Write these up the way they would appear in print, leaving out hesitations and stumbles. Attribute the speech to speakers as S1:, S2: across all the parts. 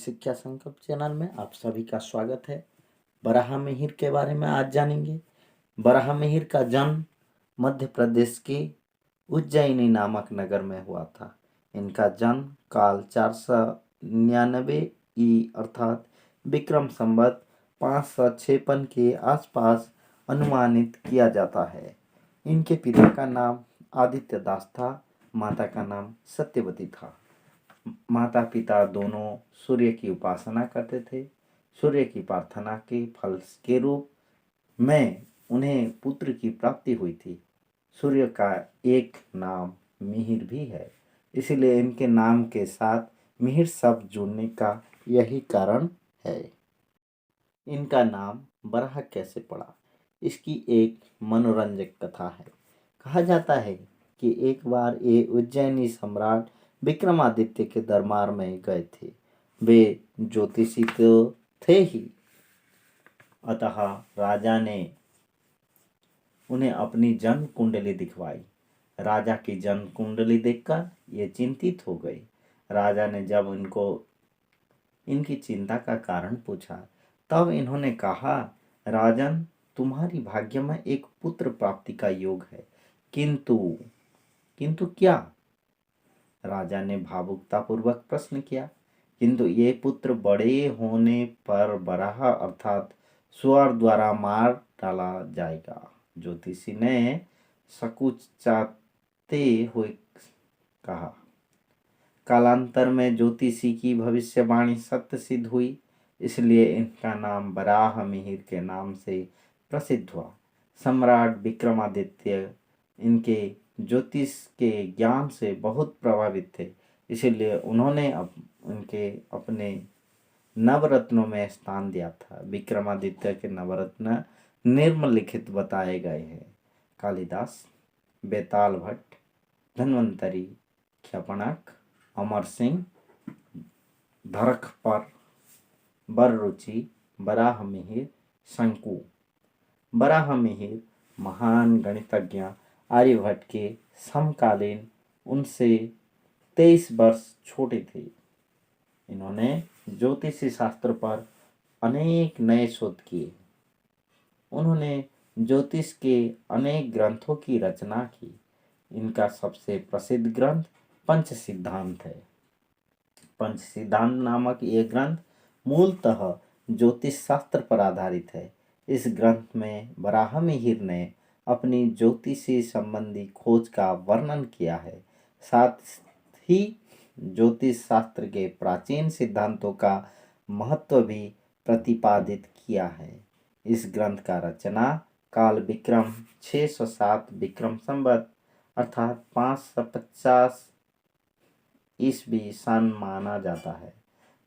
S1: शिक्षा संकल्प चैनल में आप सभी का स्वागत है। बराहमिहिर के बारे में आज जानेंगे। बराहमिहिर का जन्म मध्य प्रदेश के उज्जैनी नामक नगर में हुआ था। इनका जन्म काल 499 अर्थात विक्रम संवत 556 के आसपास अनुमानित किया जाता है। इनके पिता का नाम आदित्य दास था, माता का नाम सत्यवती था। माता पिता दोनों सूर्य की उपासना करते थे। सूर्य की प्रार्थना के फल के रूप में उन्हें पुत्र की प्राप्ति हुई थी। सूर्य का एक नाम मिहिर भी है, इसलिए इनके नाम के साथ मिहिर शब्द जुड़ने का यही कारण है। इनका नाम बराह कैसे पड़ा, इसकी एक मनोरंजक कथा है। कहा जाता है कि एक बार ये उज्जैनी सम्राट विक्रमादित्य के दरबार में गए थे। वे ज्योतिषी तो थे ही, अतः राजा ने उन्हें अपनी जन्म कुंडली दिखवाई। राजा की जन्म कुंडली देखकर ये चिंतित हो गए। राजा ने जब इनकी चिंता का कारण पूछा, तब इन्होंने कहा, राजन, तुम्हारी भाग्य में एक पुत्र प्राप्ति का योग है, किंतु किंतु क्या? राजा ने भावुकता पूर्वक प्रश्न किया। किंतु ये पुत्र बड़े होने पर बराह अर्थात सुअर द्वारा मार डाला जाएगा। ज्योतिषी ने सकुचाते हुए कहा। कालांतर में ज्योतिषी की भविष्यवाणी सत्य सिद्ध हुई, इसलिए इनका नाम बराहमिहिर के नाम से प्रसिद्ध हुआ। सम्राट विक्रमादित्य इनके ज्योतिष के ज्ञान से बहुत प्रभावित थे, इसलिए उन्होंने उनके अपने नवरत्नों में स्थान दिया था। विक्रमादित्य के नवरत्न निम्नलिखित बताए गए हैं: कालिदास, बेताल भट्ट, धन्वंतरी, क्षपणक, अमर सिंह, धरखपर, बररुचि, बराहमिहिर, शंकु। बराहमिहिर महान गणितज्ञ आर्यभट्ट के समकालीन, उनसे 23 वर्ष छोटे थे। इन्होंने ज्योतिषी शास्त्र पर अनेक नए शोध किए। उन्होंने ज्योतिष के अनेक ग्रंथों की रचना की। इनका सबसे प्रसिद्ध ग्रंथ पंच सिद्धांत है। पंच सिद्धांत नामक ये ग्रंथ मूलतः ज्योतिष शास्त्र पर आधारित है। इस ग्रंथ में बराहमिहिर ने अपनी ज्योतिषी संबंधी खोज का वर्णन किया है। साथ ही ज्योतिष शास्त्र के प्राचीन सिद्धांतों का महत्व भी प्रतिपादित किया है। इस ग्रंथ का रचना काल विक्रम 607 विक्रम संवत अर्थात 550 ईस्वी सन माना जाता है।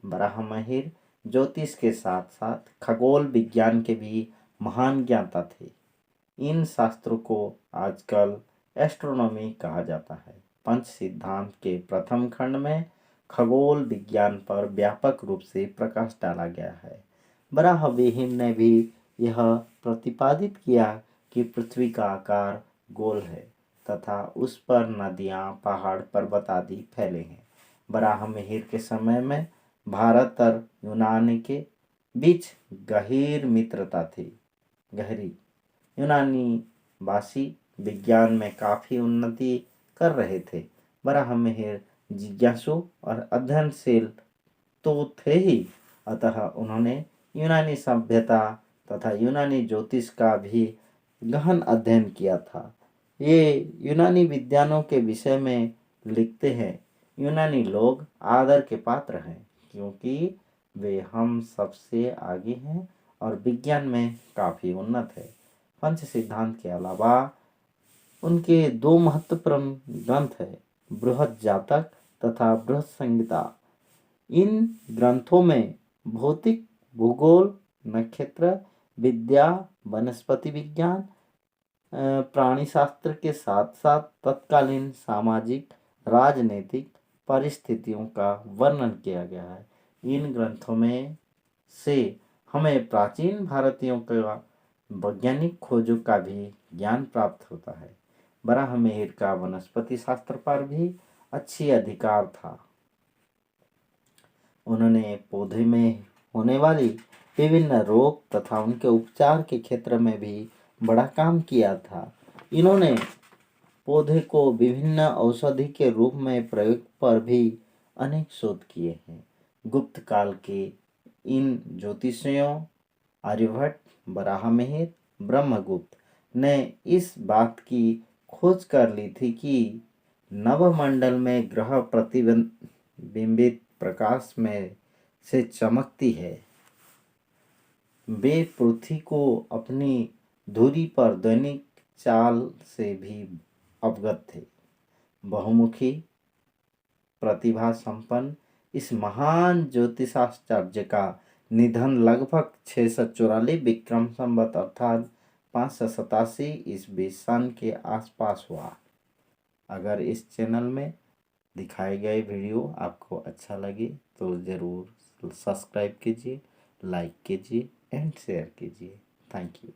S1: बराहमिहिर ज्योतिष के साथ साथ खगोल विज्ञान के भी महान ज्ञाता थे। इन शास्त्रों को आजकल एस्ट्रोनॉमी कहा जाता है। पंच सिद्धांत के प्रथम खंड में खगोल विज्ञान पर व्यापक रूप से प्रकाश डाला गया है। बराहमिहिर ने भी यह प्रतिपादित किया कि पृथ्वी का आकार गोल है तथा उस पर नदियां, पहाड़, पर्वत आदि फैले हैं। बराहमिहिर के समय में भारत और यूनान के बीच गहीर मित्रता थी। यूनानी वासी विज्ञान में काफी उन्नति कर रहे थे। बराहमिहिर जिज्ञासु और अध्ययनशील तो थे ही, अतः उन्होंने यूनानी सभ्यता तथा यूनानी ज्योतिष का भी गहन अध्ययन किया था। ये यूनानी विद्वानों के विषय में लिखते हैं, यूनानी लोग आदर के पात्र हैं, क्योंकि वे हम सबसे आगे हैं और विज्ञान में काफी उन्नत है। पंच सिद्धांत के अलावा उनके दो महत्वपूर्ण ग्रंथ है, बृहद जातक तथा बृहद संहिता। इन ग्रंथों में भौतिक, भूगोल, नक्षत्र विद्या, वनस्पति विज्ञान, प्राणी शास्त्र के साथ साथ तत्कालीन सामाजिक, राजनीतिक परिस्थितियों का वर्णन किया गया है। इन ग्रंथों में से हमें प्राचीन भारतीयों का वैज्ञानिक खोजों का भी ज्ञान प्राप्त होता है। बराहमिहिर का वनस्पति शास्त्र पर भी अच्छी अधिकार था। उन्होंने पौधे में होने वाली विभिन्न रोग तथा उनके उपचार के क्षेत्र में भी बड़ा काम किया था। इन्होंने पौधे को विभिन्न औषधि के रूप में प्रयोग पर भी अनेक शोध किए हैं। गुप्त काल के इन ज्योतिषियों आर्यभट्ट, वराहमिहिर, ब्रह्मगुप्त ने इस बात की खोज कर ली थी कि नवमंडल में ग्रह प्रतिबिंबित प्रकाश में से चमकती है। वे पृथ्वी को अपनी धुरी पर दैनिक चाल से भी अवगत थे। बहुमुखी प्रतिभा संपन्न इस महान ज्योतिषाचार्य का निधन लगभग 644 विक्रम संवत अर्थात 587 ईस्वी सन के आसपास हुआ। अगर इस चैनल में दिखाए गए वीडियो आपको अच्छा लगे तो ज़रूर सब्सक्राइब कीजिए, लाइक कीजिए एंड शेयर कीजिए। Thank you.